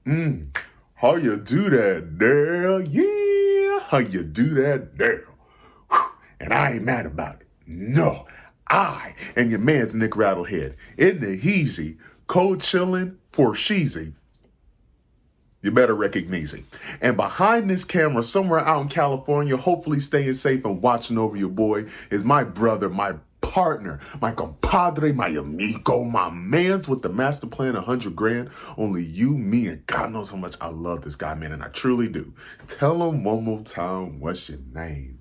How you do that, Daryl? Yeah, how you do that, Daryl? And I ain't mad about it. No, I am your man's Nick Rattlehead in the heezy, cold chillin' for sheezy. You better recognize it. And behind this camera, somewhere out in California, hopefully staying safe and watching over your boy, is my brother, my partner, my compadre, my amigo, my mans with the master plan 100 grand. Only you, me, and God knows how much I love this guy, man, and I truly do. Tell him one more time, what's your name?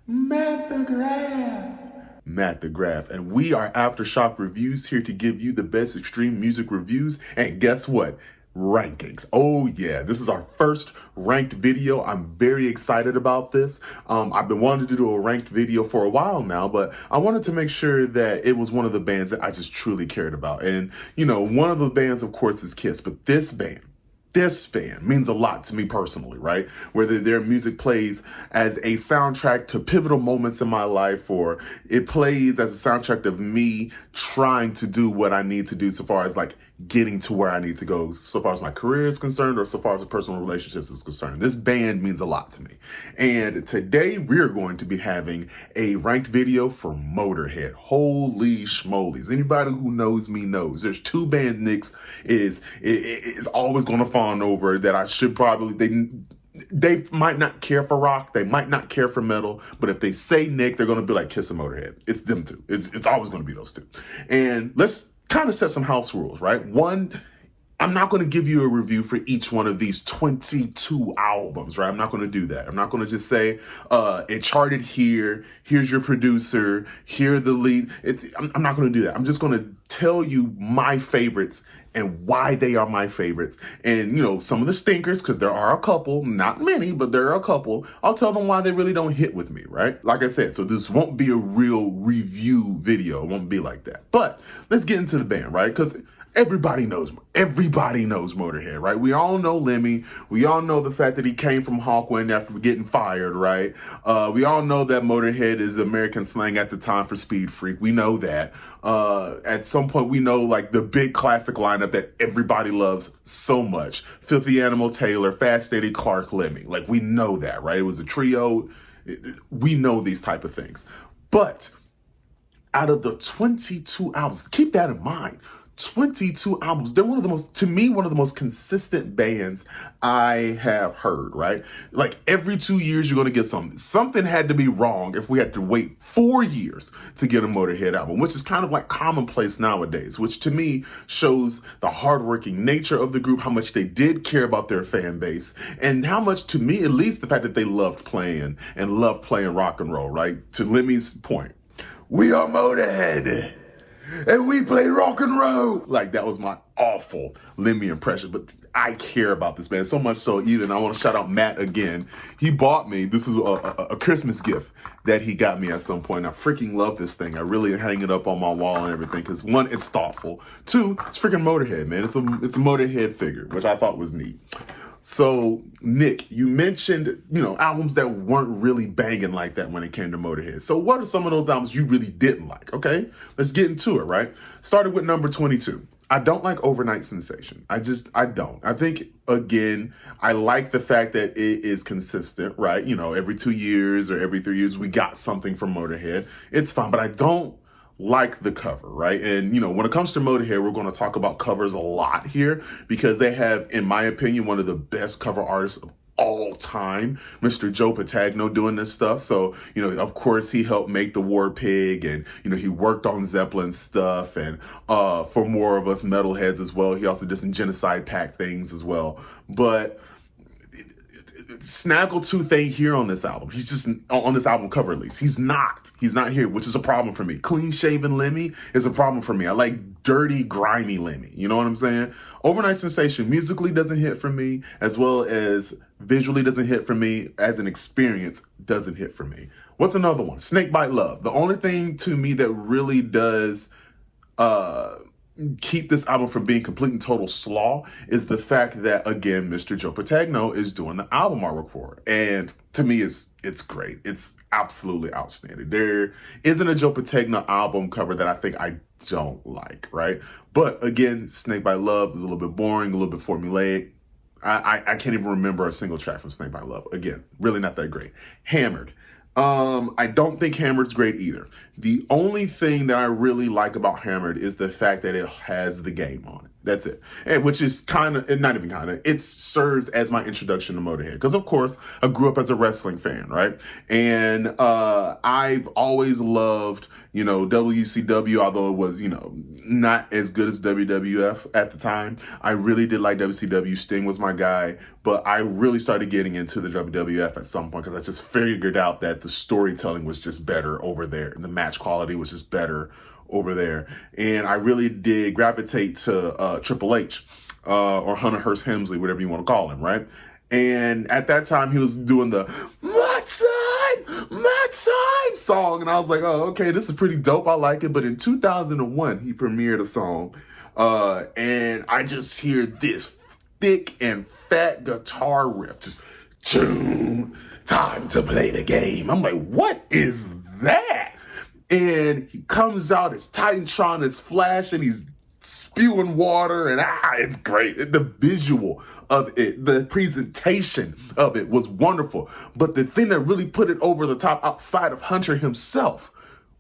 Matt the Graph. Matt the Graph. And we are Aftershock Reviews, here to give you the best extreme music reviews. And guess what? Rankings. Oh yeah, this is our first ranked video. I'm very excited about this. I've been wanting to do a ranked video for a while now, but I wanted to make sure that it was one of the bands that I just truly cared about. And you know, one of the bands, of course, is Kiss, but this band means a lot to me personally, right? Whether their music plays as a soundtrack to pivotal moments in my life, or it plays as a soundtrack of me trying to do what I need to do so far as like getting to where I need to go, so far as my career is concerned, or so far as the personal relationships is concerned. This band means a lot to me. And today we're going to be having a ranked video for Motörhead. Holy schmolies. Anybody who knows me knows there's two band Nicks is always going to fawn over that I should probably, they might not care for rock, they might not care for metal, but if they say Nick, they're going to be like Kiss and Motörhead. It's them two. It's always going to be those two. And let's kind of set some house rules, right? One, I'm not going to give you a review for each one of these 22 albums, right? I'm not going to do that. I'm not going to just say, it charted here, here's your producer, here the lead. I'm not going to do that. I'm just going to tell you my favorites and why they are my favorites. And, you know, some of the stinkers, because there are a couple, not many, but there are a couple, I'll tell them why they really don't hit with me, right? Like I said, so this won't be a real review video. It won't be like that. But let's get into the band, right? Because everybody knows Motörhead, right? We all know Lemmy. We all know the fact that he came from Hawkwind after getting fired, right? We all know that Motörhead is American slang at the time for speed freak. We know that. At some point, we know like the big classic lineup that everybody loves so much. Filthy Animal Taylor, Fast Eddie Clark, Lemmy. Like we know that, right? It was a trio. We know these type of things. But out of the 22 albums, keep that in mind. 22 albums. They're one of the most consistent bands I have heard, right? Like every 2 years, you're going to get something. Something had to be wrong if we had to wait 4 years to get a Motörhead album, which is kind of like commonplace nowadays, which to me shows the hardworking nature of the group, how much they did care about their fan base, and how much, to me, at least, the fact that they loved playing rock and roll, right? To Lemmy's point, we are Motörhead. And we play rock and roll. Like, that was my awful Lemmy impression. But I care about this band so much so, even I want to shout out Matt again. He bought me, this is a Christmas gift that he got me at some point. I freaking love this thing. I really hang it up on my wall and everything. Because one, it's thoughtful. Two, it's freaking Motörhead, man. It's a Motörhead figure, which I thought was neat. So, Nick, you mentioned, you know, albums that weren't really banging like that when it came to Motörhead. So what are some of those albums you really didn't like? Okay, let's get into it, right? Started with number 22. I don't like Overnight Sensation. I don't. I think, again, I like the fact that it is consistent, right? You know, every 2 years or every 3 years, we got something from Motörhead. It's fine, but I don't like the cover, right? And, you know, when it comes to Motörhead, we're going to talk about covers a lot here because they have, in my opinion, one of the best cover artists of all time, Mr. Joe Patagno, doing this stuff. So, you know, of course, he helped make the War Pig, and, you know, he worked on Zeppelin stuff, and for more of us metalheads as well, he also did some Genocide Pact things as well. But Snaggletooth ain't here on this album. He's just on this album cover, at least. He's not here, which is a problem for me. Clean shaven Lemmy is a problem for me. I like dirty, grimy Lemmy. You know what I'm saying? Overnight Sensation musically doesn't hit for me, as well as visually doesn't hit for me, as an experience doesn't hit for me. What's another one? Snakebite Love. The only thing to me that really does keep this album from being complete and total slaw is the fact that, again, Mr. Joe Patagno is doing the album artwork for it. And to me, it's great. It's absolutely outstanding. There isn't a Joe Patagno album cover that I think I don't like, right? But again, Snakebite Love is a little bit boring, a little bit formulaic. I can't even remember a single track from Snake by Love. Again, really not that great. Hammered. I don't think Hammered's great either. The only thing that I really like about Hammered is the fact that it has the game on it. That's it. And which is kind of, not even kind of, it serves as my introduction to Motorhead. Because of course, I grew up as a wrestling fan, right? And I've always loved, WCW, although it was, not as good as WWF at the time. I really did like WCW. Sting was my guy. But I really started getting into the WWF at some point because I just figured out that the storytelling was just better over there. The match quality was just better over there. And I really did gravitate to Triple H or Hunter Hearst Helmsley, whatever you want to call him, right? And at that time, he was doing the My Time song. And I was like, oh, okay, this is pretty dope. I like it. But in 2001, he premiered a song. And I just hear this thick and fat guitar riff. Just, time to play the game. I'm like, what is that? And he comes out, it's Titantron, it's flashing, he's spewing water, and it's great. The visual of it, the presentation of it was wonderful. But the thing that really put it over the top outside of Hunter himself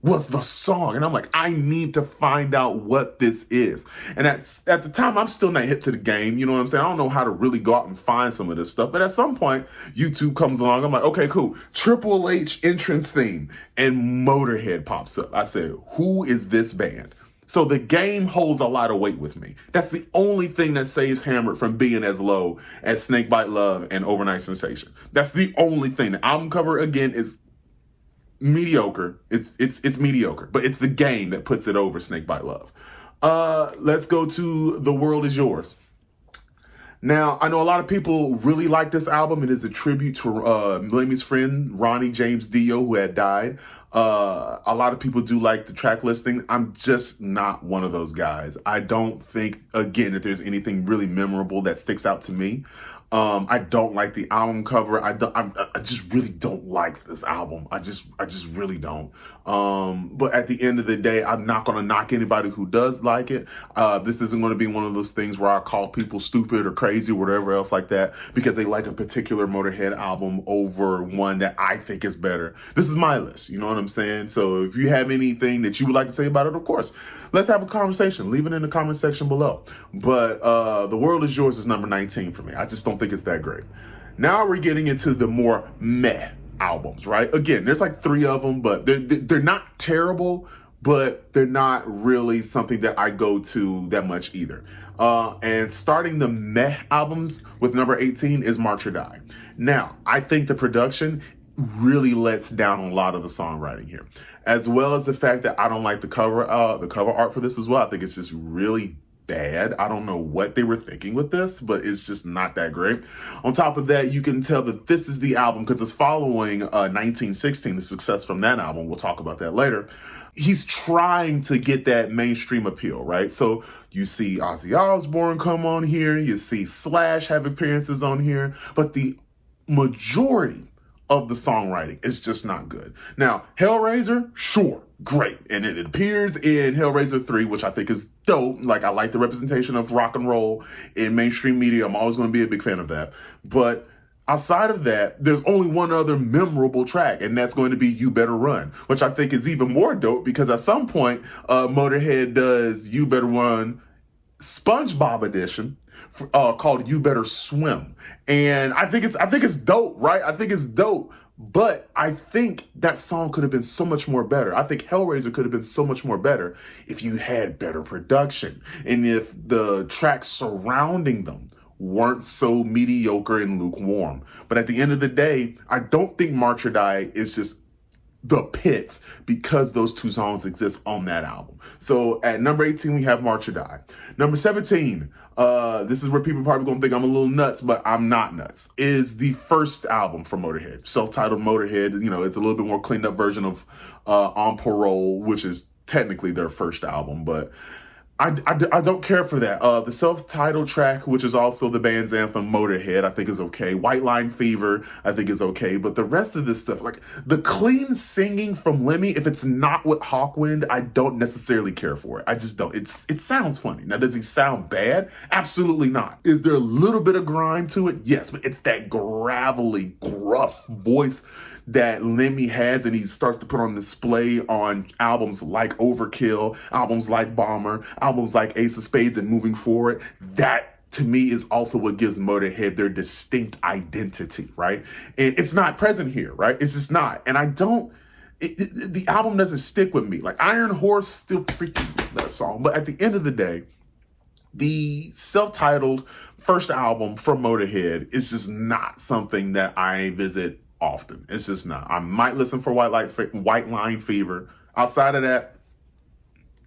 was the song. And I'm like, I need to find out what this is. And at the time, I'm still not hip to the game. You know what I'm saying? I don't know how to really go out and find some of this stuff. But at some point, YouTube comes along. I'm like, okay, cool. Triple H entrance theme. And Motorhead pops up. I said, who is this band? So the game holds a lot of weight with me. That's the only thing that saves Hammered from being as low as Snakebite Love and Overnight Sensation. That's the only thing. The album cover, again, is mediocre. It's mediocre, but it's the game that puts it over Snakebite Love. Let's go to The World Is Yours. Now, I know a lot of people really like this album. It is a tribute to Lemmy's friend, Ronnie James Dio, who had died. A lot of people do like the track listing. I'm just not one of those guys. I don't think, again, that there's anything really memorable that sticks out to me. I don't like the album cover. I just really don't like this album. I just really don't. But at the end of the day, I'm not going to knock anybody who does like it. This isn't going to be one of those things where I call people stupid or crazy or whatever else like that because they like a particular Motorhead album over one that I think is better. This is my list. You know what I'm saying? So if you have anything that you would like to say about it, of course, let's have a conversation. Leave it in the comment section below. But The World Is Yours is number 19 for me. I just don't think it's that great. Now we're getting into the more meh albums, right? Again, there's like 3 of them, but they're not terrible, but they're not really something that I go to that much either. And starting the meh albums with number 18 is March or Die. Now, I think the production really lets down a lot of the songwriting here, as well as the fact that I don't like the cover art for this as well. I think it's just really bad. I don't know what they were thinking with this, but it's just not that great. On top of that, you can tell that this is the album because it's following 1916, the success from that album. We'll talk about that later. He's trying to get that mainstream appeal, right? So you see Ozzy Osbourne come on here, you see Slash have appearances on here, but the majority of the songwriting is just not good. Now, Hellraiser, sure, great. And it appears in Hellraiser 3, which I think is dope. Like, I like the representation of rock and roll in mainstream media. I'm always going to be a big fan of that. But outside of that, there's only one other memorable track, and that's going to be You Better Run, which I think is even more dope because at some point, Motorhead does You Better Run SpongeBob edition called You Better Swim. And I think it's dope, right? I think it's dope. But I think that song could have been so much more better. I think Hellraiser could have been so much more better if you had better production and if the tracks surrounding them weren't so mediocre and lukewarm. But at the end of the day, I don't think March or Die is just the pits because those 2 songs exist on that album. So at number 18, we have March or Die. Number 17, this is where people probably gonna think I'm a little nuts, but I'm not nuts, is the first album from Motorhead, self-titled Motorhead. You know, it's a little bit more cleaned up version of On Parole, which is technically their first album, but I don't care for that. The self-titled track, which is also the band's anthem, Motorhead, I think is okay. White Line Fever, I think is okay. But the rest of this stuff, like the clean singing from Lemmy, if it's not with Hawkwind, I don't necessarily care for it. I just don't. It sounds funny. Now, does he sound bad? Absolutely not. Is there a little bit of grime to it? Yes, but it's that gravelly, gruff voice that Lemmy has, and he starts to put on display on albums like Overkill, albums like Bomber, albums like Ace of Spades, and moving forward. That, to me, is also what gives Motörhead their distinct identity, right? And it's not present here, right? It's just not. And I don't, the album doesn't stick with me. Like Iron Horse, still freaking love that song. But at the end of the day, the self-titled first album from Motörhead is just not something that I visit often. It's just not. I might listen for White Line Fever. Outside of that,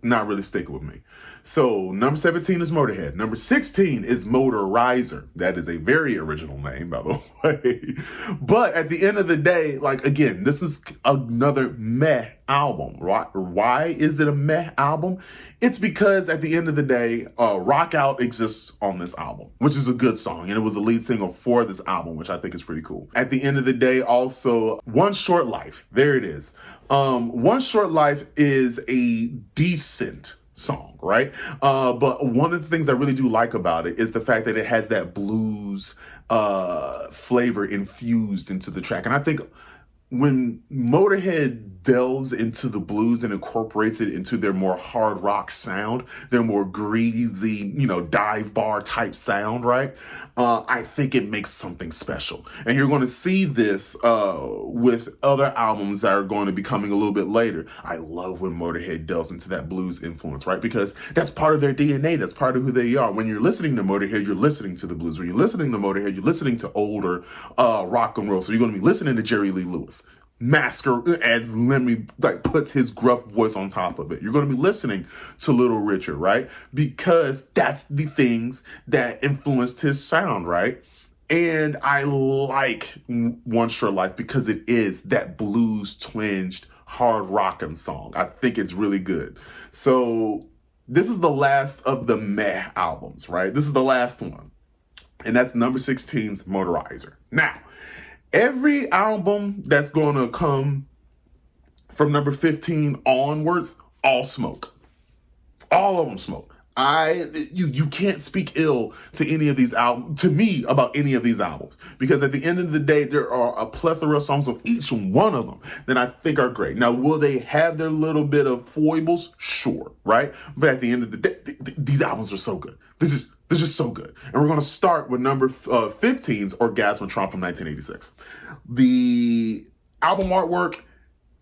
not really sticking with me. So number 17 is Motörhead. Number 16 is Motörizer. That is a very original name, by the way. But at the end of the day, like, again, this is another meh album. Right? Why is it a meh album? It's because at the end of the day, Rock Out exists on this album, which is a good song. And it was the lead single for this album, which I think is pretty cool. At the end of the day, also, One Short Life. There it is. One Short Life is a decent song, right? But one of the things I really do like about it is the fact that it has that blues flavor infused into the track. And I think when Motörhead delves into the blues and incorporates it into their more hard rock sound, their more greasy, dive bar type sound, right? I think it makes something special. And you're going to see this with other albums that are going to be coming a little bit later. I love when Motörhead delves into that blues influence, right? Because that's part of their DNA. That's part of who they are. When you're listening to Motörhead, you're listening to the blues. When you're listening to Motörhead, you're listening to older rock and roll. So you're going to be listening to Jerry Lee Lewis. Masker, as Lemmy puts his gruff voice on top of it. You're going to be listening to Little Richard, right? Because that's the things that influenced his sound, right? And I like One Short Life because it is that blues twinged hard rockin' song. I think it's really good. So this is the last of the meh albums, right? This is the last one. And that's number 16's Motörizer. Now, every album that's going to come from number 15 onwards, all smoke. All of them smoke. You can't speak ill to any of these albums, to me, about any of these albums. Because at the end of the day, there are a plethora of songs on each one of them that I think are great. Now, will they have their little bit of foibles? Sure, right? But at the end of the day, these albums are so good. They're just so good. And we're going to start with number 15's Orgasmatron from 1986. The album artwork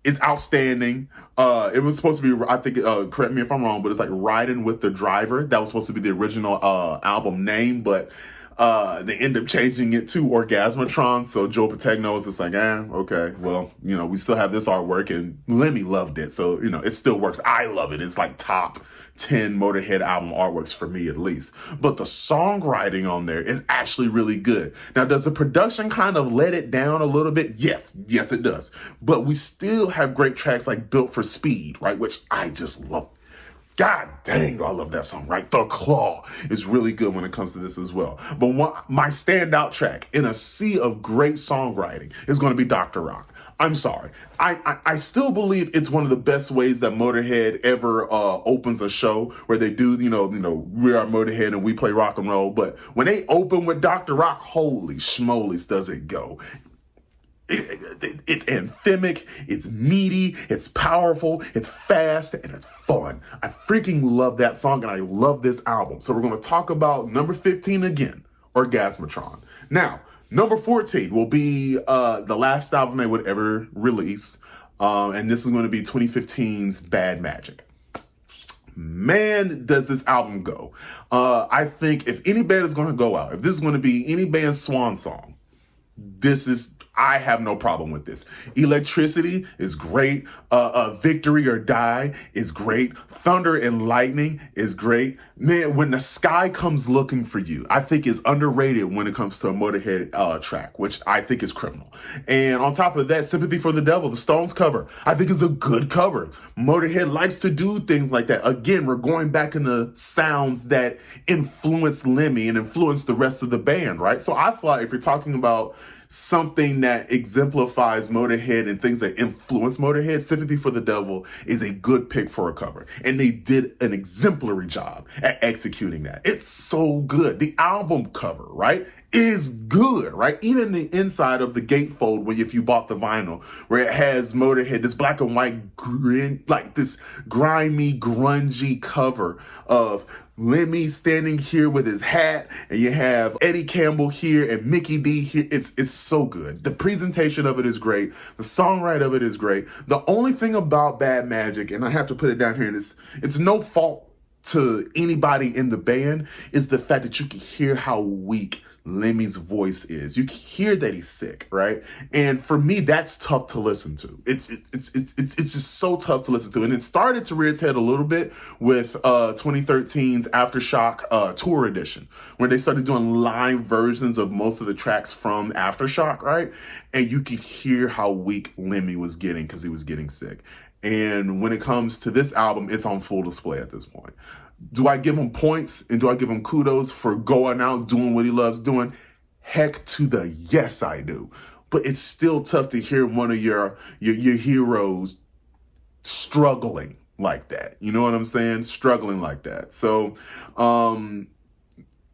is outstanding. It was supposed to be, I think, correct me if I'm wrong, but it's like Riding with the Driver. That was supposed to be the original album name, but they end up changing it to Orgasmatron. So Joe Pategno was just like, okay, well, we still have this artwork, and Lemmy loved it. So, it still works. I love it. It's like top 10 Motörhead album artworks for me, at least. But the songwriting on there is actually really good. Now, does the production kind of let it down a little bit? Yes, it does. But we still have great tracks like Built for Speed, right? Which I just love. God dang, I love that song, right? The Claw is really good when it comes to this as well. But my standout track in a sea of great songwriting is going to be Dr. Rock. I'm sorry. I still believe it's one of the best ways that Motörhead ever opens a show, where they do, we are Motörhead and we play rock and roll. But when they open with Dr. Rock, holy schmolies, does it go. It's anthemic, it's meaty, it's powerful, it's fast, and it's fun. I freaking love that song, and I love this album. So we're going to talk about number 15 again, Orgasmatron. Now, number 14 will be the last album they would ever release, and this is going to be 2015's Bad Magic. Man, does this album go. I think if any band is going to go out, if this is going to be any band's swan song, this is, I have no problem with this. Electricity is great. Victory or Die is great. Thunder and Lightning is great. Man, When the Sky Comes Looking for You, I think is underrated when it comes to a Motorhead track, which I think is criminal. And on top of that, Sympathy for the Devil, the Stones cover, I think is a good cover. Motorhead likes to do things like that. Again, we're going back into sounds that influenced Lemmy and influenced the rest of the band, right? So I thought if you're talking about something that exemplifies Motorhead and things that influence Motorhead, Sympathy for the Devil is a good pick for a cover. And they did an exemplary job at executing that. It's so good. The album cover, right, is good, right? Even the inside of the gatefold, if you bought the vinyl, where it has Motorhead, this black and white, like this grimy, grungy cover of Lemmy standing here with his hat, and you have Eddie Campbell here and Mickey D here. It's so good. The presentation of it is great. The songwriting of it is great. The only thing about Bad Magic, and I have to put it down here, and it's no fault to anybody in the band, is the fact that you can hear how weak Lemmy's voice is. You can hear that he's sick, right? And for me, that's tough to listen to. It's just so tough to listen to. And it started to rear its head a little bit with 2013's Aftershock tour edition, where they started doing live versions of most of the tracks from Aftershock, right? And you could hear how weak Lemmy was getting because he was getting sick. And when it comes to this album, it's on full display at this point. Do I give him points and do I give him kudos for going out, doing what he loves doing? Heck to the yes, I do. But it's still tough to hear one of your heroes struggling like that. You know what I'm saying? Struggling like that. So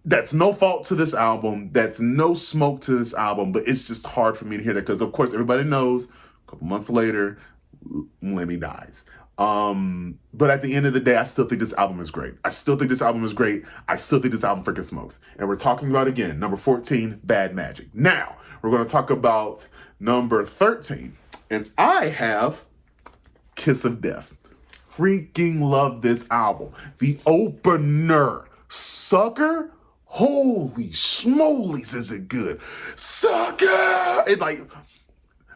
that's no fault to this album. That's no smoke to this album. But it's just hard for me to hear that because, of course, everybody knows a couple months later, Lemmy dies. But at the end of the day, I still think this album is great. I still think this album freaking smokes. And we're talking about, again, number 14, Bad Magic. Now, we're going to talk about number 13. And I have Kiss of Death. Freaking love this album. The opener, Sucker. Holy schmolies, is it good? Sucker!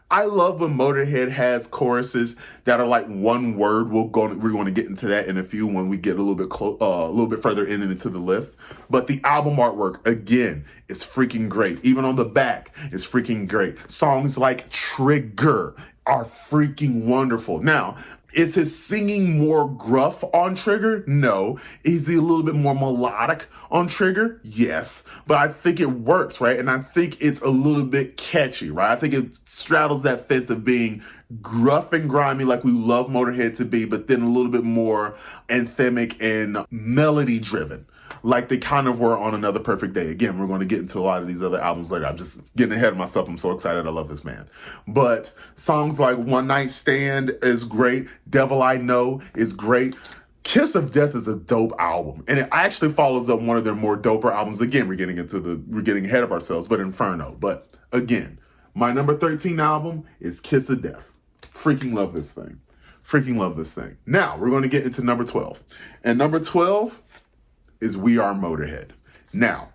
I love when Motorhead has choruses that are like one word. We're going to get into that in a few when we get a little bit further into the list. But the album artwork, again, is freaking great. Even on the back, is freaking great. Songs like Trigger are freaking wonderful. Now, is his singing more gruff on Trigger? No. Is he a little bit more melodic on Trigger? Yes. But I think it works, right? And I think it's a little bit catchy, right? I think it straddles that fence of being gruff and grimy like we love Motorhead to be, but then a little bit more anthemic and melody driven, like they kind of were on Another Perfect Day. Again, we're going to get into a lot of these other albums later. I'm just getting ahead of myself. I'm so excited. I love this man. But songs like One Night Stand is great. Devil I Know is great. Kiss of Death is a dope album. And it actually follows up one of their more doper albums. Again, we're getting ahead of ourselves, but Inferno. But again, my number 13 album is Kiss of Death. Freaking love this thing. Freaking love this thing. Now, we're going to get into number 12. And number 12 is We Are Motörhead. Now,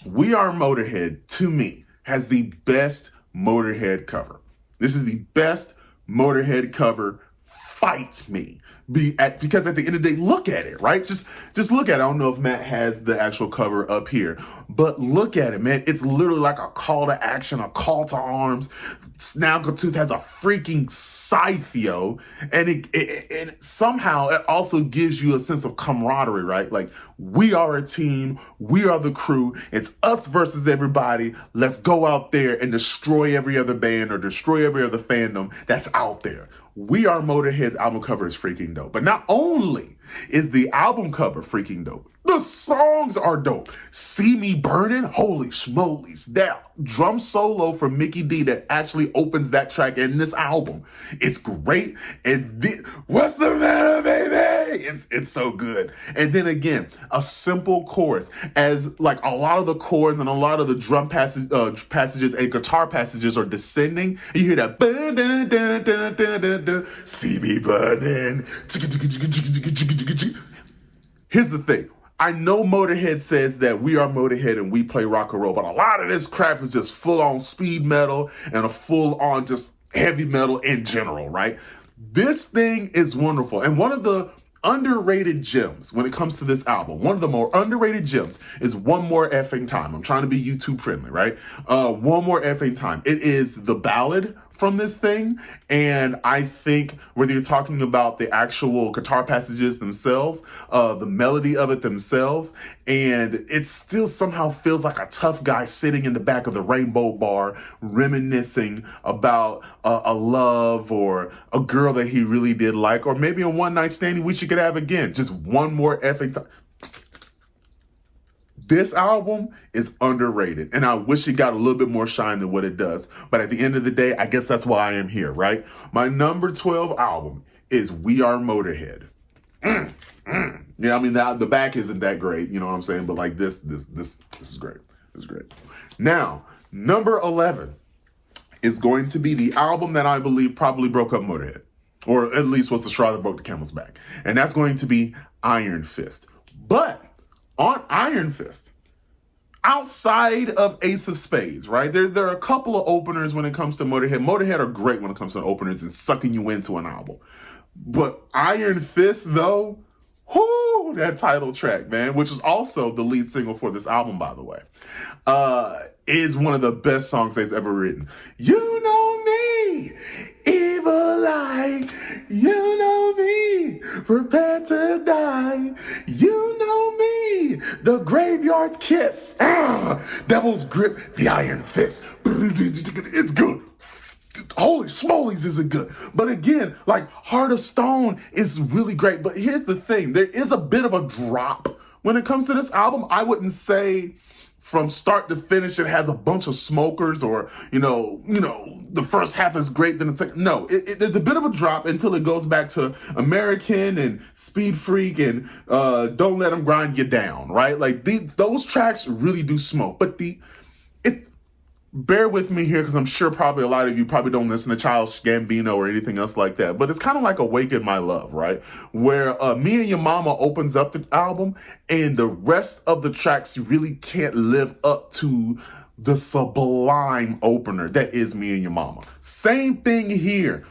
We Are Motörhead, to me, has the best Motörhead cover. This is the best Motörhead cover. Fight me. Because at the end of the day, look at it, right? Just look at it. I don't know if Matt has the actual cover up here, but look at it, man. It's literally like a call to action, a call to arms. Snaggletooth has a freaking scythe, yo. And it somehow it also gives you a sense of camaraderie, right? Like, we are a team. We are the crew. It's us versus everybody. Let's go out there and destroy every other band or destroy every other fandom that's out there. We Are Motörhead's album cover is freaking dope. But not only is the album cover freaking dope, the songs are dope. See Me Burning, holy schmolies. That drum solo from Mickey D that actually opens that track in this album. It's great. And what's the matter, baby? It's so good. And then again, a simple chorus, as like a lot of the chords and a lot of the drum passages and guitar passages are descending. You hear that, dun, dun, dun, dun, dun, dun, dun. See me burning. Here's the thing. I know Motorhead says that we are Motorhead and we play rock and roll, but a lot of this crap is just full on speed metal and a full on just heavy metal in general, right? This thing is wonderful. And one of the underrated gems when it comes to this album, one of the more underrated gems is One More Effing Time. I'm trying to be YouTube friendly, right? One More Effing Time. It is the ballad from this thing. And I think whether you're talking about the actual guitar passages themselves, the melody of it themselves, and it still somehow feels like a tough guy sitting in the back of the Rainbow Bar reminiscing about a love or a girl that he really did like, or maybe a one night stand we should have again. Just one more effing time. This album is underrated, and I wish it got a little bit more shine than what it does. But at the end of the day, I guess that's why I am here, right? My number 12 album is We Are Motörhead. Yeah, I mean, the back isn't that great, you know what I'm saying? But like this is great. This is great. Now, number 11 is going to be the album that I believe probably broke up Motörhead, or at least was the straw that broke the camel's back. And that's going to be Iron Fist. But on Iron Fist, outside of Ace of Spades, right? There are a couple of openers when it comes to Motörhead. Motörhead are great when it comes to openers and sucking you into an album. But Iron Fist, though, whoo, that title track, man, which was also the lead single for this album, by the way, is one of the best songs they've ever written. You know me, evil eye, you know me, prepared to die, you know me, the graveyard's kiss, devil's grip, the iron fist. It's good. Holy smolies, is it good? But again, like Heart of Stone is really great. But here's the thing. There is a bit of a drop when it comes to this album. I wouldn't say from start to finish it has a bunch of smokers, or, you know, the first half is great, then the second. No, there's a bit of a drop until it goes back to American and Speed Freak and Don't Let Them Grind You Down, right? Like those tracks really do smoke. But bear with me here, because I'm sure probably a lot of you probably don't listen to Childish Gambino or anything else like that, but it's kind of like Awaken My Love, right? Where Me and Your Mama opens up the album, and the rest of the tracks really can't live up to the sublime opener that is Me and Your Mama. Same thing here.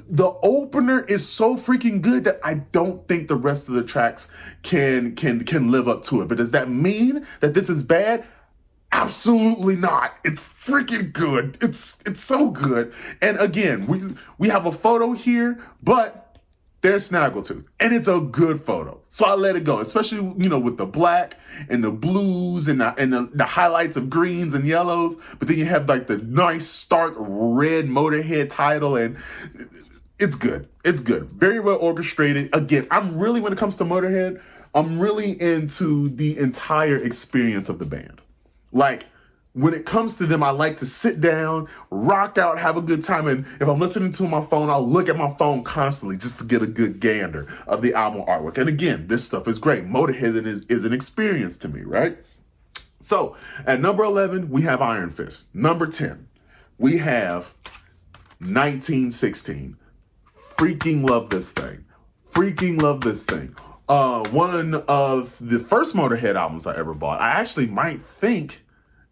The opener is so freaking good that I don't think the rest of the tracks can live up to it. But does that mean that this is bad? Absolutely not. It's freaking good. It's so good. And again, we have a photo here, but there's Snaggletooth, and it's a good photo. So I let it go, especially, with the black and the blues and the highlights of greens and yellows. But then you have like the nice stark red Motörhead title, and it's good. It's good. Very well orchestrated. Again, when it comes to Motörhead, I'm really into the entire experience of the band. Like, when it comes to them, I like to sit down, rock out, have a good time. And if I'm listening to my phone, I'll look at my phone constantly just to get a good gander of the album artwork. And again, this stuff is great. Motörhead is an experience to me, right? So at number 11, we have Iron Fist. Number 10, we have 1916. Freaking love this thing. Freaking love this thing. One of the first Motörhead albums I ever bought. I actually might think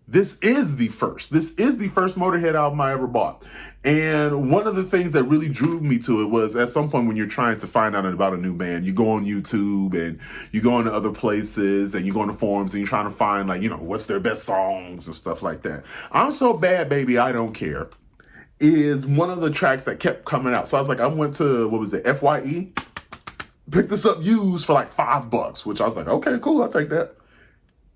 this is the first Motörhead album I ever bought. And one of the things that really drew me to it was, at some point when you're trying to find out about a new band, you go on YouTube and you go into other places and you go into forums and you're trying to find, like, what's their best songs and stuff like that. I'm So Bad, Baby, I Don't Care is one of the tracks that kept coming out. So I was like, I went to, FYE? Picked this up used for like $5, which I was like, okay, cool, I'll take that.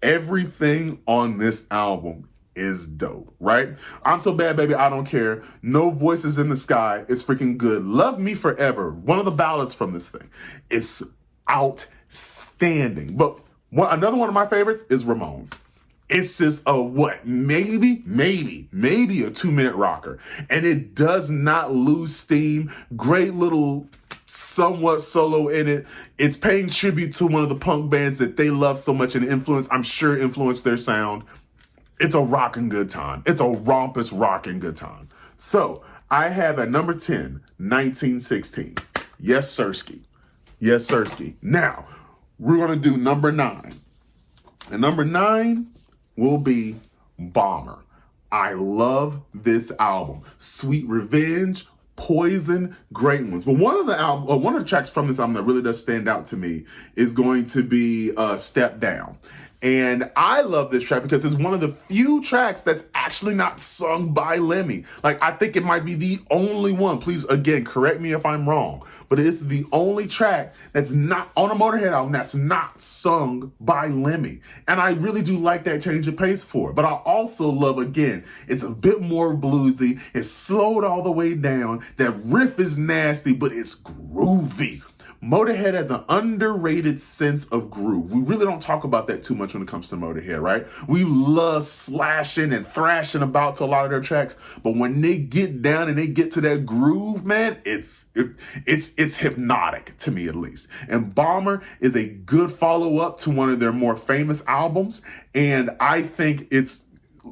Everything on this album is dope, right? I'm So Bad, Baby, I Don't Care. No Voices in the Sky is freaking good. Love Me Forever, one of the ballads from this thing, is outstanding. But another one of my favorites is Ramones. It's just maybe a 2-minute rocker. And it does not lose steam. Great little somewhat solo in it. It's paying tribute to one of the punk bands that they love so much and I'm sure influenced their sound. It's a rockin' good time. It's a rompous rockin' good time. So I have at number 10, 1916. Yes, Sirski. Yes, Sirski. Now, we're going to do number 9. And number 9 will be Bomber. I love this album. Sweet Revenge, Poison, great ones. But one of the tracks from this album that really does stand out to me is going to be Step Down. And I love this track because it's one of the few tracks that's actually not sung by Lemmy. Like, I think it might be the only one. Please, again, correct me if I'm wrong. But it's the only track that's not on a Motörhead album that's not sung by Lemmy. And I really do like that change of pace for it. But I also love, again, it's a bit more bluesy. It's slowed all the way down. That riff is nasty, but it's groovy. Motörhead has an underrated sense of groove. We really don't talk about that too much when it comes to Motörhead, right? We love slashing and thrashing about to a lot of their tracks, but when they get down and they get to that groove, man, it's hypnotic to me, at least. And Bomber is a good follow-up to one of their more famous albums, and I think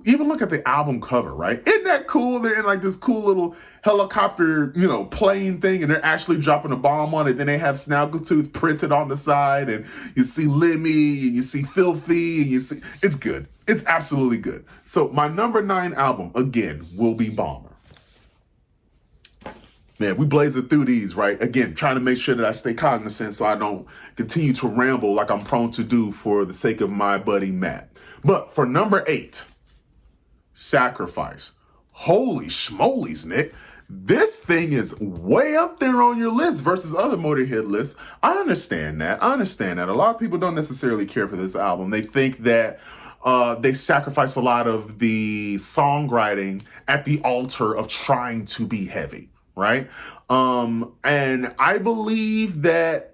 even look at the album cover, right? Isn't that cool? They're in like this cool little helicopter, plane thing, and they're actually dropping a bomb on it. Then they have Snaggletooth printed on the side, and you see Lemmy, and you see Filthy, and you see, it's good. It's absolutely good. So my number 9 album, again, will be Bomber. Man, we blazing through these, right? Again, trying to make sure that I stay cognizant so I don't continue to ramble like I'm prone to do for the sake of my buddy Matt. But for number 8, Sacrifice. Holy schmolies, Nick. This thing is way up there on your list versus other Motörhead lists. I understand that. A lot of people don't necessarily care for this album. They think that they sacrifice a lot of the songwriting at the altar of trying to be heavy, right? And I believe that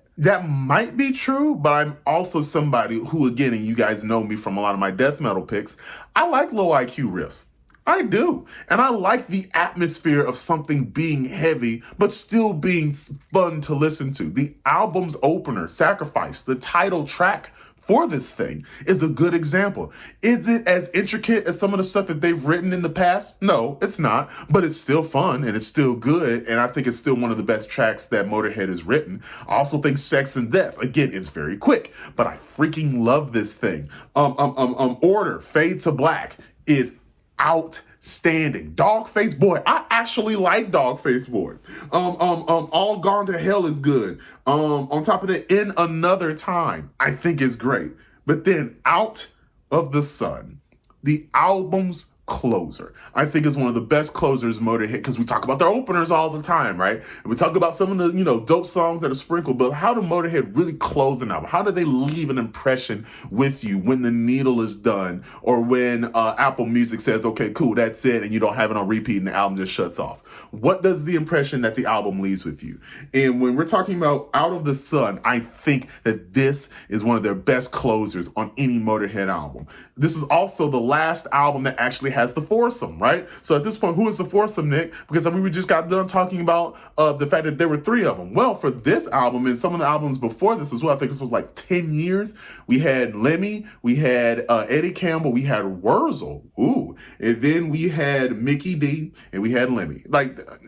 might be true, but I'm also somebody who, again, and you guys know me from a lot of my death metal picks, I like low IQ riffs. I do. And I like the atmosphere of something being heavy, but still being fun to listen to. The album's opener, Sacrifice, the title track for this thing, is a good example. Is it as intricate as some of the stuff that they've written in the past? No, it's not, but it's still fun and it's still good. And I think it's still one of the best tracks that Motörhead has written. I also think Sex and Death, again, it's very quick, but I freaking love this thing. Order, Fade to Black is outstanding. Dogface Boy, I actually like Dogface Boy. All Gone to Hell is good. On top of that, In Another Time, I think is great. But then Out of the Sun, the album's closer, I think is one of the best closers Motörhead, because we talk about their openers all the time, right? And we talk about some of the, dope songs that are sprinkled, but how do Motörhead really close an album? How do they leave an impression with you when the needle is done, or when Apple Music says, okay, cool, that's it, and you don't have it on repeat and the album just shuts off? What does the impression that the album leaves with you? And when we're talking about Out of the Sun, I think that this is one of their best closers on any Motörhead album. This is also the last album that actually has the foursome, right? So at this point, who is the foursome, Nick? Because we just got done talking about the fact that there were 3 of them. Well, for this album and some of the albums before this as well, I think it was like 10 years, we had Lemmy, we had Eddie Campbell, we had Wurzel, and then we had Mickey D, and we had Lemmy.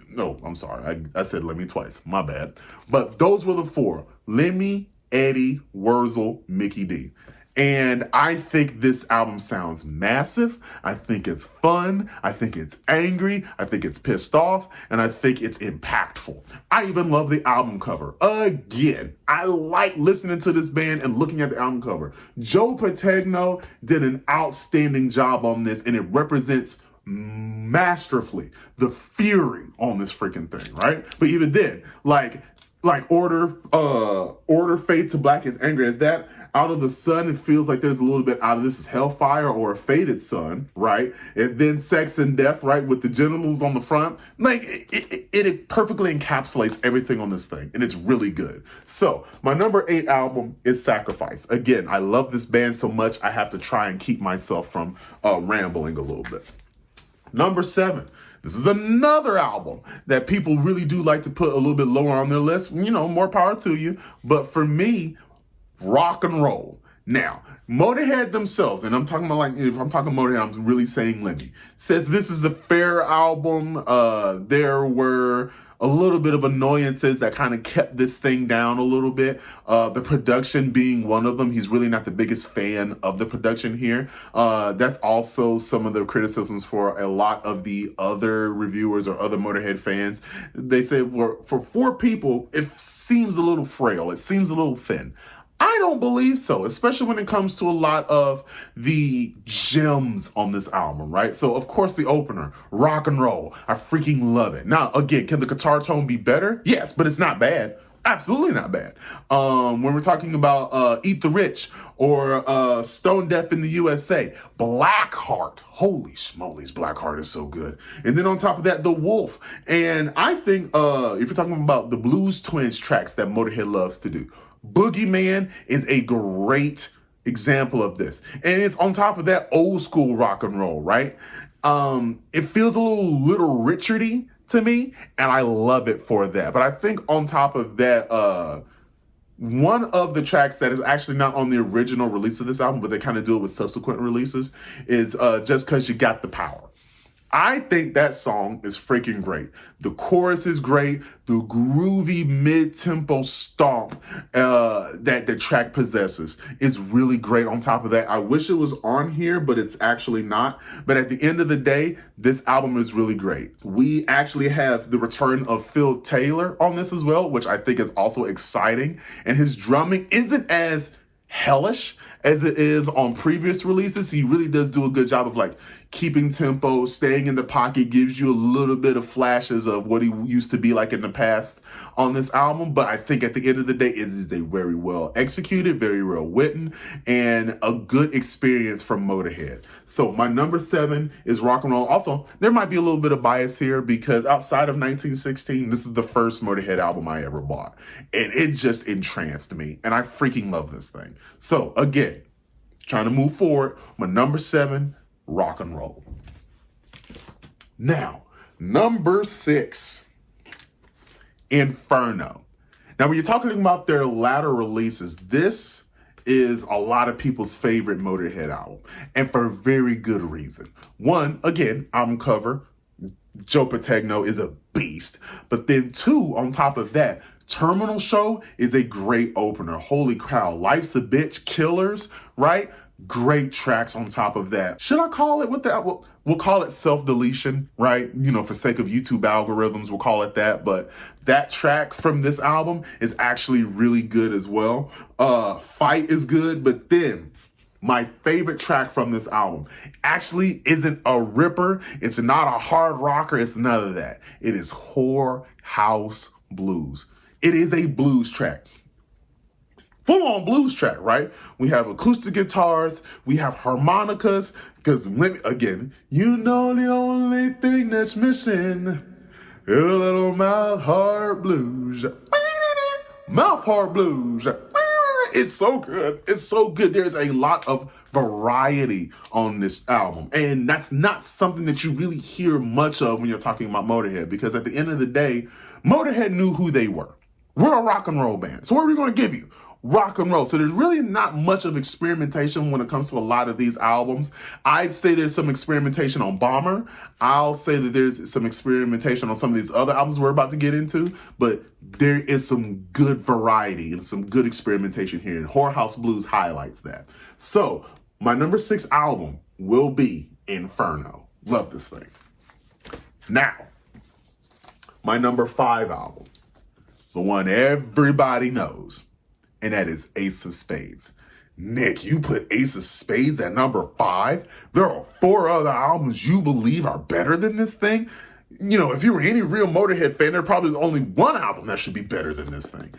No, I'm sorry, I said Lemmy twice, my bad. But those were the 4, Lemmy, Eddie, Wurzel, Mickey D. And I think this album sounds massive. I think it's fun. I think it's angry. I think it's pissed off. And I think it's impactful. I even love the album cover. Again, I like listening to this band and looking at the album cover. Joe Pategno did an outstanding job on this, and it represents masterfully the fury on this freaking thing, right? But even then, like Order, Fade to Black is angry as that. Out of the Sun, it feels like there's a little bit out of This Is Hellfire or a Faded Sun, right? And then Sex and Death, right, with the genitals on the front. Like, it perfectly encapsulates everything on this thing, and it's really good. So, my number 8 album is Sacrifice. Again, I love this band so much, I have to try and keep myself from rambling a little bit. Number 7. This is another album that people really do like to put a little bit lower on their list. More power to you. But for me, Rock and Roll. Now, Motörhead themselves, and I'm talking about like, if I'm talking Motörhead, I'm really saying Lemmy, says this is a fair album. There were a little bit of annoyances that kind of kept this thing down a little bit. The production being one of them. He's really not the biggest fan of the production here. That's also some of the criticisms for a lot of the other reviewers or other Motörhead fans. They say for 4 people, it seems a little frail. It seems a little thin. I don't believe so, especially when it comes to a lot of the gems on this album, right? So, of course, the opener, Rock and Roll. I freaking love it. Now, again, can the guitar tone be better? Yes, but it's not bad. Absolutely not bad. When we're talking about Eat the Rich or Stone Deaf in the USA, Blackheart. Holy schmolies, Blackheart is so good. And then on top of that, The Wolf. And I think if you're talking about the Blues Twins tracks that Motörhead loves to do, Boogeyman is a great example of this. And it's on top of that old school rock and roll, right? It feels a little Richardy to me, and I love it for that. But I think on top of that, one of the tracks that is actually not on the original release of this album, but they kind of do it with subsequent releases, is Just 'Cause You Got the Power. I think that song is freaking great. The chorus is great. The groovy mid-tempo stomp that the track possesses is really great. On top of that, I wish it was on here, but it's actually not. But at the end of the day, this album is really great. We actually have the return of Phil Taylor on this as well, which I think is also exciting. And his drumming isn't as hellish as it is on previous releases. He really does do a good job of like keeping tempo, staying in the pocket, gives you a little bit of flashes of what he used to be like in the past on this album. But I think at the end of the day, it is a very well executed, very well written, and a good experience from Motörhead. So my number 7 is Rock and Roll. Also, there might be a little bit of bias here because outside of 1916, this is the first Motörhead album I ever bought. And it just entranced me. And I freaking love this thing. So again, trying to move forward, my number 7, Rock and Roll. Now, number 6, Inferno. Now, when you're talking about their latter releases, this is a lot of people's favorite Motörhead album, and for a very good reason. One, again, album cover, Joe Pategno is a beast. But then 2, on top of that, Terminal Show is a great opener. Holy cow. Life's a Bitch, Killers, right? Great tracks on top of that. Should I call it we'll call it self-deletion, right? You know, for sake of YouTube algorithms, we'll call it that. But that track from this album is actually really good as well. Fight is good, but then my favorite track from this album actually isn't a ripper. It's not a hard rocker. It's none of that. It is Whorehouse Blues. It is a blues track. Full-on blues track, right? We have acoustic guitars, we have harmonicas, because again, you know the only thing that's missing is a little mouth heart blues. Mouth heart blues. It's so good. It's so good. There's a lot of variety on this album. And that's not something that you really hear much of when you're talking about Motörhead, because at the end of the day, Motörhead knew who they were. We're a rock and roll band. So what are we going to give you? Rock and roll. So there's really not much of experimentation when it comes to a lot of these albums. I'd say there's some experimentation on Bomber. I'll say that there's some experimentation on some of these other albums we're about to get into, but there is some good variety and some good experimentation here, and Whorehouse Blues highlights that. So my number 6 album will be Inferno. Love this thing. Now, my number 5 album, the one everybody knows, and that is Ace of Spades. Nick, you put Ace of Spades at number 5? There are 4 other albums you believe are better than this thing? You know, if you were any real Motörhead fan, there probably is only one album that should be better than this thing.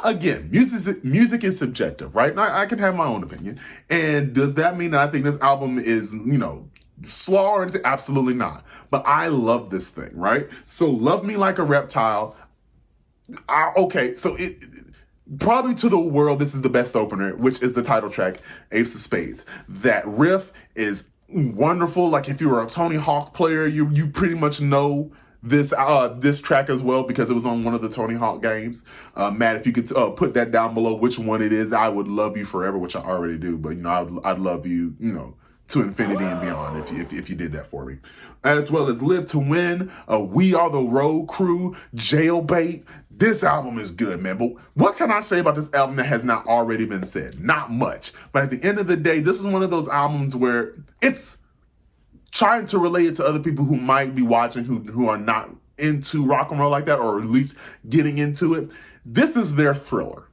Again, music is subjective, right? I can have my own opinion. And does that mean that I think this album is, you know, slaw or anything? Absolutely not. But I love this thing, right? So Love Me Like a Reptile. Okay, so probably to the world, this is the best opener, which is the title track, Ace of Spades. That riff is wonderful. Like if you were a Tony Hawk player, you pretty much know this track as well because it was on one of the Tony Hawk games. Matt, if you could put that down below, which one it is, I would love you forever, which I already do. But I'd love you, to infinity and beyond if you did that for me. As well as Live to Win, We Are the Road Crew, Jailbait. This album is good, man. But what can I say about this album that has not already been said? Not much. But at the end of the day, this is one of those albums where it's trying to relate it to other people who might be watching who are not into rock and roll like that, or at least getting into it. This is their thriller.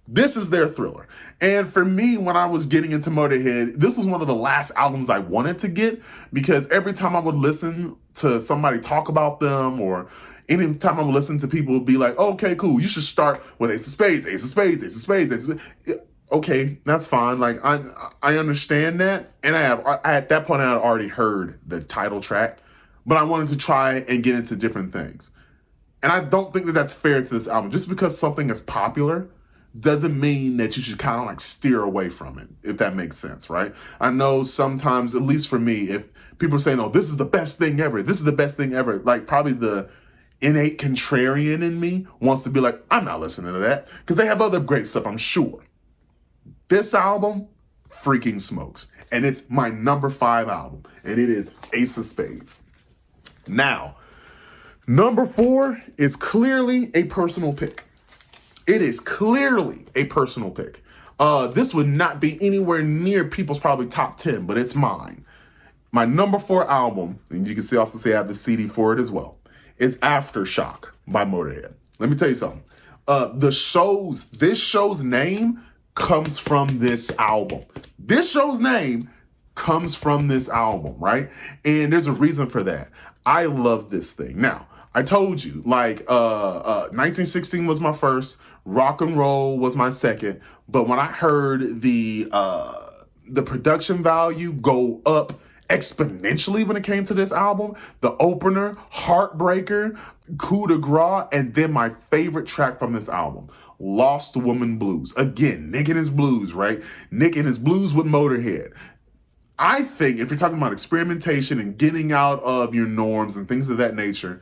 This is their thriller. And for me, when I was getting into Motörhead, this was one of the last albums I wanted to get, because every time I would listen to somebody talk about them, or any time I would listen to people be like, oh, okay, cool, you should start with Ace of Spades, Ace of Spades, Ace of Spades, Ace of Spades. Okay, that's fine. Like, I understand that. And at that point, I had already heard the title track, but I wanted to try and get into different things. And I don't think that that's fair to this album. Just because something is popular doesn't mean that you should kind of like steer away from it, if that makes sense, right? I know sometimes, at least for me, if people are saying, oh, this is the best thing ever, this is the best thing ever, like probably the innate contrarian in me wants to be like, I'm not listening to that, because they have other great stuff, I'm sure. This album freaking smokes, and it's my number 5 album, and it is Ace of Spades. Now, number 4 is clearly a personal pick. It is clearly a personal pick. This would not be anywhere near people's probably top 10, but it's mine. My number 4 album, and you can also see I have the CD for it as well, is Aftershock by Motörhead. Let me tell you something. This show's name comes from this album. This show's name comes from this album, right? And there's a reason for that. I love this thing. Now, I told you, like, 1916 was my first, rock and roll was my second, but when I heard the production value go up exponentially when it came to this album, the opener, Heartbreaker, Coup de Grace, and then my favorite track from this album, Lost Woman Blues. Again, Nick and his blues, right? Nick and his blues with Motörhead. I think if you're talking about experimentation and getting out of your norms and things of that nature,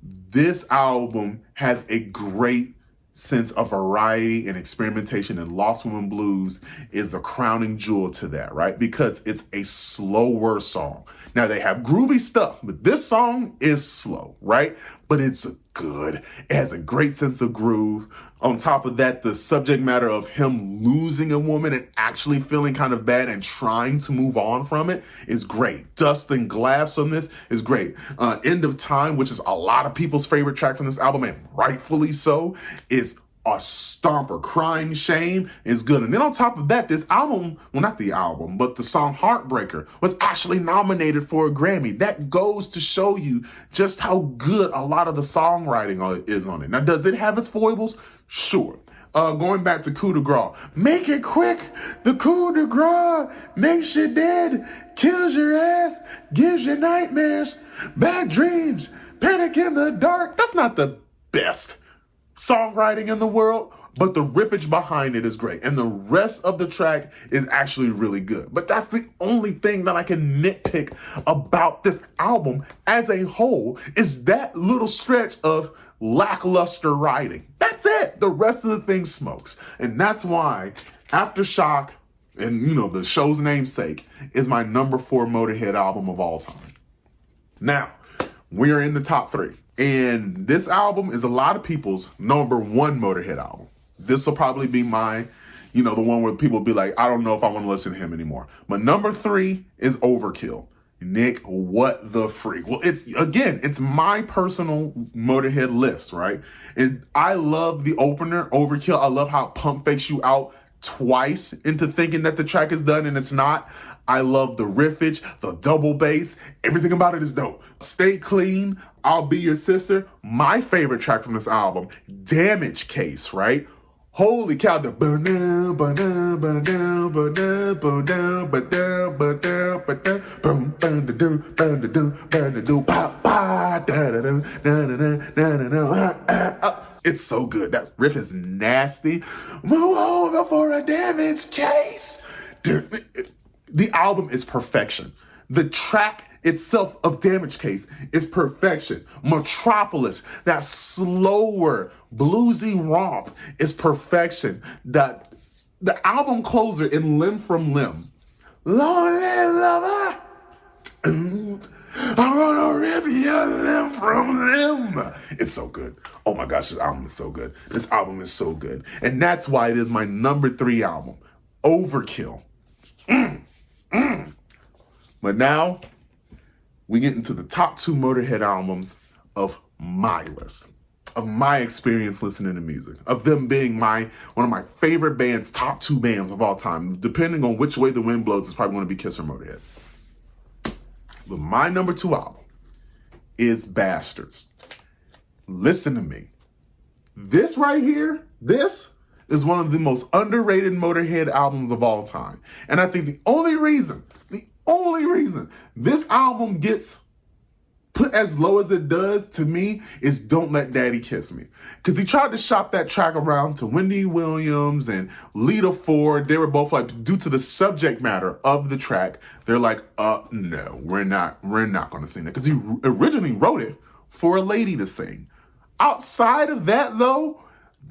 this album has a great sense of variety and experimentation, and Lost Woman Blues is a crowning jewel to that, right? Because it's a slower song. Now, they have groovy stuff, but this song is slow, right? But it's good. It has a great sense of groove. On top of that, the subject matter of him losing a woman and actually feeling kind of bad and trying to move on from it is great. Dust and Glass on this is great. End of Time, which is a lot of people's favorite track from this album, and rightfully so, is a stomper. Crying Shame is good. And then on top of that, this album, well, not the album, but the song Heartbreaker was actually nominated for a Grammy. That goes to show you just how good a lot of the songwriting is on it. Now, does it have its foibles? Sure. Going back to Coup de Grace. Make it quick. The Coup de Grace makes you dead, kills your ass, gives you nightmares, bad dreams, panic in the dark. That's not the best songwriting in the world, but the riffage behind it is great. And the rest of the track is actually really good. But that's the only thing that I can nitpick about this album as a whole, is that little stretch of lackluster writing. That's it. The rest of the thing smokes. And that's why Aftershock, and the show's namesake, is my number 4 Motörhead album of all time. Now, we are in the top 3. And this album is a lot of people's number 1 Motörhead album. This will probably be my, the one where people be like, I don't know if I want to listen to him anymore. But number 3 is Overkill. Nick, what the freak? Well, it's my personal Motörhead list, right? And I love the opener, Overkill. I love how it pump fakes you out twice into thinking that the track is done and it's not. I love the riffage, the double bass, everything about it is dope. Stay Clean, I'll Be Your Sister. My favorite track from this album, Damage Case, right? Holy cow, the it's so good. That riff is nasty. Move over for a damage case. Dude, the album is perfection. The track itself of Damage Case is perfection. Metropolis, that slower, bluesy romp, is perfection. The album closer in Limb from Limb, Lonely Lover, I'm gonna rip your limb from limb. It's so good. Oh my gosh, this album is so good. This album is so good. And that's why it is my number 3 album, Overkill. But now, we get into the top 2 Motörhead albums of my list, of my experience listening to music, of them being one of my favorite bands, top 2 bands of all time. Depending on which way the wind blows, it's probably going to be Kiss or Motörhead. But my number 2 album is Bastards. Listen to me. This right here, this is one of the most underrated Motörhead albums of all time. And I think the only reason this album gets put as low as it does to me is Don't Let Daddy Kiss Me. Because he tried to shop that track around to Wendy Williams and Lita Ford. They were both like, due to the subject matter of the track, they're like, no, we're not going to sing that. Because he originally wrote it for a lady to sing. Outside of that, though,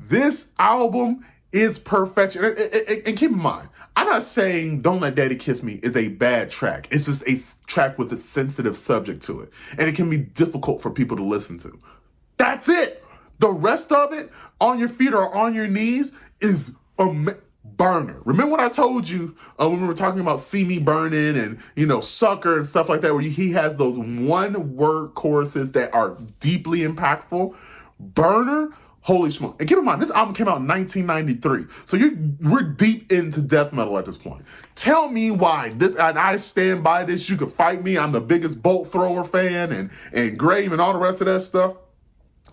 this album is perfection. And keep in mind, I'm not saying Don't Let Daddy Kiss Me is a bad track. It's just a track with a sensitive subject to it. And it can be difficult for people to listen to. That's it. The rest of it, On Your Feet or On Your Knees, is a burner. Remember what I told you when we were talking about See Me Burning and, Sucker and stuff like that, where he has those one-word choruses that are deeply impactful? Burner? Holy smoke. And keep in mind, this album came out in 1993. So we're deep into death metal at this point. Tell me why this, and I stand by this, you could fight me. I'm the biggest Bolt Thrower fan and Grave and all the rest of that stuff.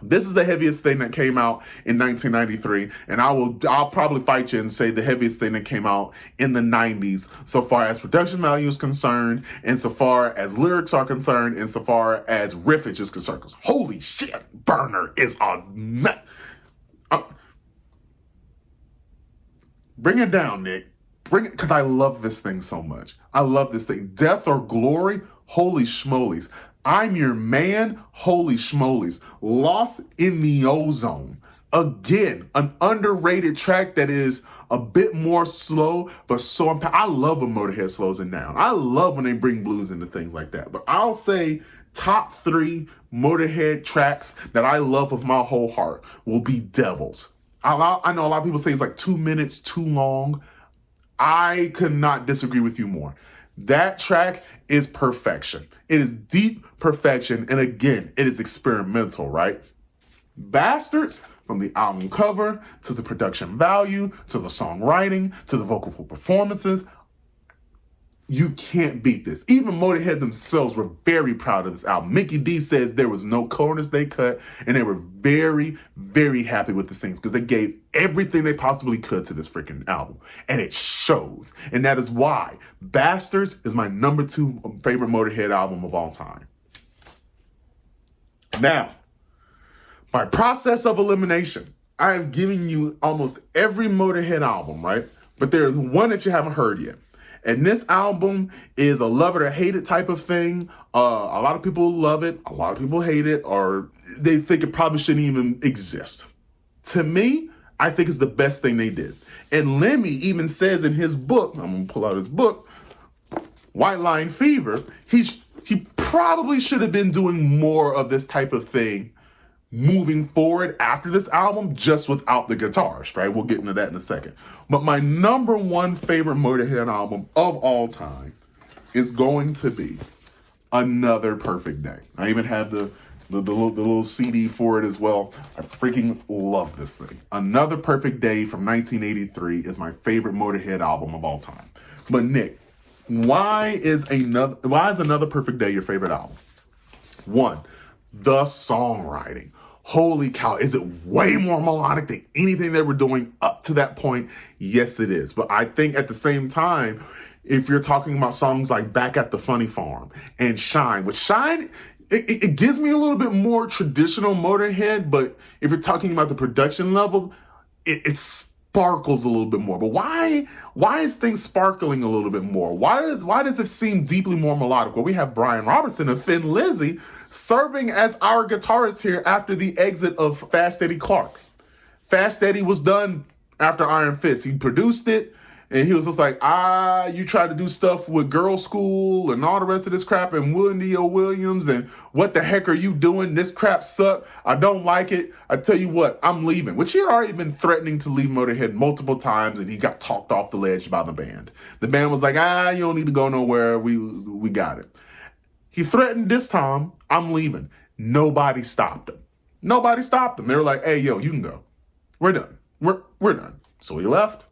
This is the heaviest thing that came out in 1993, and I'll probably fight you and say the heaviest thing that came out in the 90s, so far as production value is concerned, and so far as lyrics are concerned, and so far as riffage is concerned. Because holy shit, Burner is a bring it down, Nick. Bring it, because I love this thing so much. I love this thing. Death or Glory, holy schmolies. I'm Your Man, holy schmolies. Lost in the Ozone. Again, an underrated track that is a bit more slow, but so impactful. I love when Motörhead slows it down. I love when they bring blues into things like that. But I'll say top 3 Motörhead tracks that I love with my whole heart will be Devils. I know a lot of people say it's like 2 minutes too long. I could not disagree with you more. That track is perfection. It is deep perfection. And again, it is experimental, right? Bastards, from the album cover to the production value, to the songwriting, to the vocal performances, you can't beat this. Even Motörhead themselves were very proud of this album. Mickey D says there was no corners they cut, and they were very, very happy with these things because they gave everything they possibly could to this freaking album. And it shows. And that is why Bastards is my number 2 favorite Motörhead album of all time. Now, by process of elimination, I have given you almost every Motörhead album, right? But there is one that you haven't heard yet. And this album is a love it or hate it type of thing. A lot of people love it. A lot of people hate it, or they think it probably shouldn't even exist. To me, I think it's the best thing they did. And Lemmy even says in his book, I'm going to pull out his book, White Line Fever, he probably should have been doing more of this type of thing moving forward after this album, just without the guitars, right? We'll get into that in a second. But my number 1 favorite Motörhead album of all time is going to be Another Perfect Day. I even have the little CD for it as well. I freaking love this thing. Another Perfect Day from 1983 is my favorite Motörhead album of all time. But Nick, why is Another Perfect Day your favorite album? 1, the songwriting. Holy cow, is it way more melodic than anything they were doing up to that point? Yes, it is. But I think at the same time, if you're talking about songs like Back at the Funny Farm and Shine, with Shine, it gives me a little bit more traditional Motörhead, but if you're talking about the production level, it's sparkles a little bit more. But why is things sparkling a little bit more? Why does it seem deeply more melodic? Well, we have Brian Robertson of Thin Lizzy serving as our guitarist here after the exit of Fast Eddie Clarke. Fast Eddie was done after Iron Fist. He produced it, and he was just like, you try to do stuff with Girl School and all the rest of this crap and Willie O. Williams, and what the heck are you doing? This crap sucks. I don't like it. I tell you what, I'm leaving. Which he had already been threatening to leave Motörhead multiple times, and he got talked off the ledge by the band. The band was like, you don't need to go nowhere. We got it. He threatened this time, I'm leaving. Nobody stopped him. Nobody stopped him. They were like, hey, yo, you can go. We're done. We're done. So he left.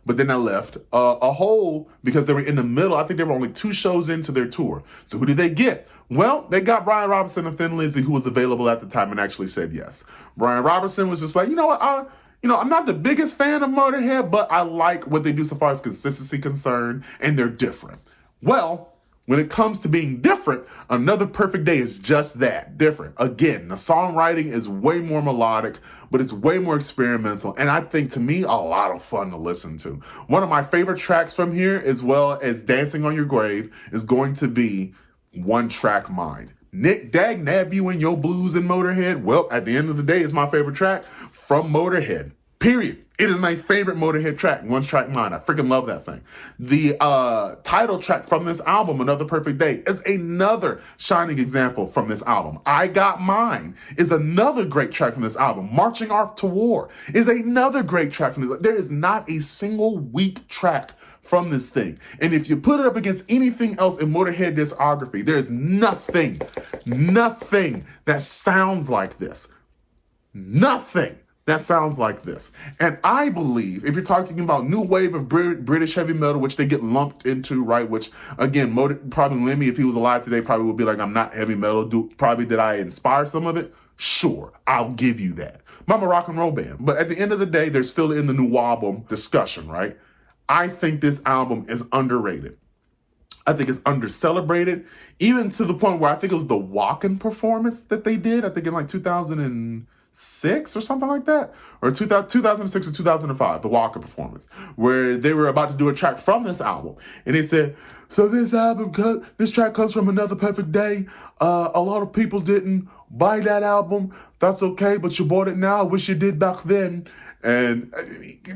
But then I left a hole because they were in the middle. I think they were only 2 shows into their tour. So who did they get? Well, they got Brian Robertson of Thin Lizzy, who was available at the time and actually said yes. Brian Robertson was just like, you know what? I'm not the biggest fan of Motörhead, but I like what they do so far as consistency concerned, and they're different. Well, when it comes to being different, Another Perfect Day is just that, different. Again, the songwriting is way more melodic, but it's way more experimental, and I think, to me, a lot of fun to listen to. One of my favorite tracks from here, as well as Dancing on Your Grave, is going to be One Track Mind. Nick Dag Nab You and Your Blues and Motörhead, well, at the end of the day, it's my favorite track from Motörhead, period. It is my favorite Motörhead track, One Track Mind. I freaking love that thing. The title track from this album, Another Perfect Day, is another shining example from this album. I Got Mine is another great track from this album. Marching Off to War is another great track from this. There is not a single weak track from this thing. And if you put it up against anything else in Motörhead discography, there is nothing that sounds like this. Nothing that sounds like this. And I believe, if you're talking about new wave of British heavy metal, which they get lumped into, right? Which, again, probably Lemmy, if he was alive today, probably would be like, I'm not heavy metal. Probably did I inspire some of it? Sure, I'll give you that. I'm a rock and roll band. But at the end of the day, they're still in the new album discussion, right? I think this album is underrated. I think it's under-celebrated, even to the point where I think it was the walk-in performance that they did, I think in like 2006 or something like that, or 2006 or 2005, the walk-in performance, where they were about to do a track from this album. And they said, so this track comes from Another Perfect Day. A lot of people didn't buy that album. That's okay, but you bought it now. I wish you did back then. And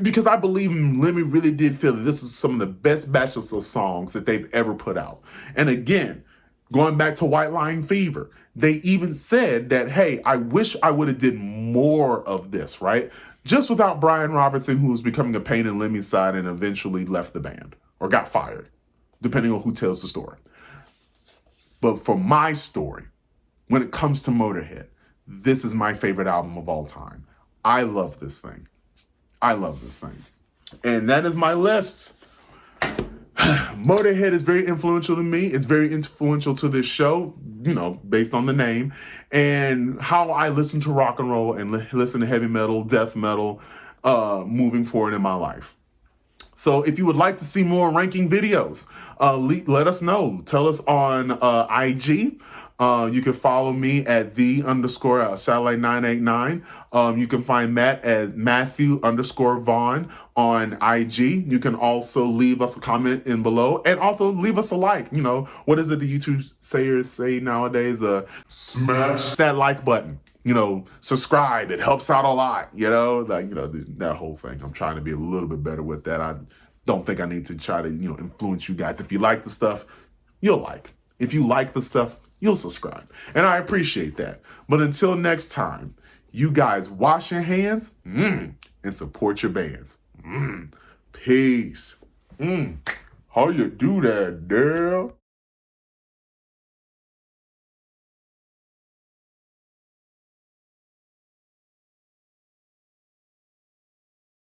because I believe Lemmy really did feel that this is some of the best batches of songs that they've ever put out. And again, going back to White Line Fever, they even said that, hey, I wish I would have did more of this, right? Just without Brian Robertson, who was becoming a pain in Lemmy's side and eventually left the band or got fired, depending on who tells the story. But for my story, when it comes to Motörhead, this is my favorite album of all time. I love this thing. I love this thing. And that is my list. Motörhead is very influential to me. It's very influential to this show, you know, based on the name, and how I listen to rock and roll and listen to heavy metal, death metal, moving forward in my life. So if you would like to see more ranking videos, let us know. Tell us on IG. You can follow me at _satellite989. You can find Matt at Matthew_Vaughn on IG. You can also leave us a comment in below and also leave us a like. You know, what is it the YouTube sayers say nowadays? Smash that like button. You know, subscribe. It helps out a lot, you know, like, you know, that whole thing. I'm trying to be a little bit better with that. I don't think I need to try to, you know, influence you guys. If you like the stuff, you'll like. If you like the stuff, you'll subscribe. And I appreciate that. But until next time, you guys wash your hands and support your bands. Peace. How you do that, girl?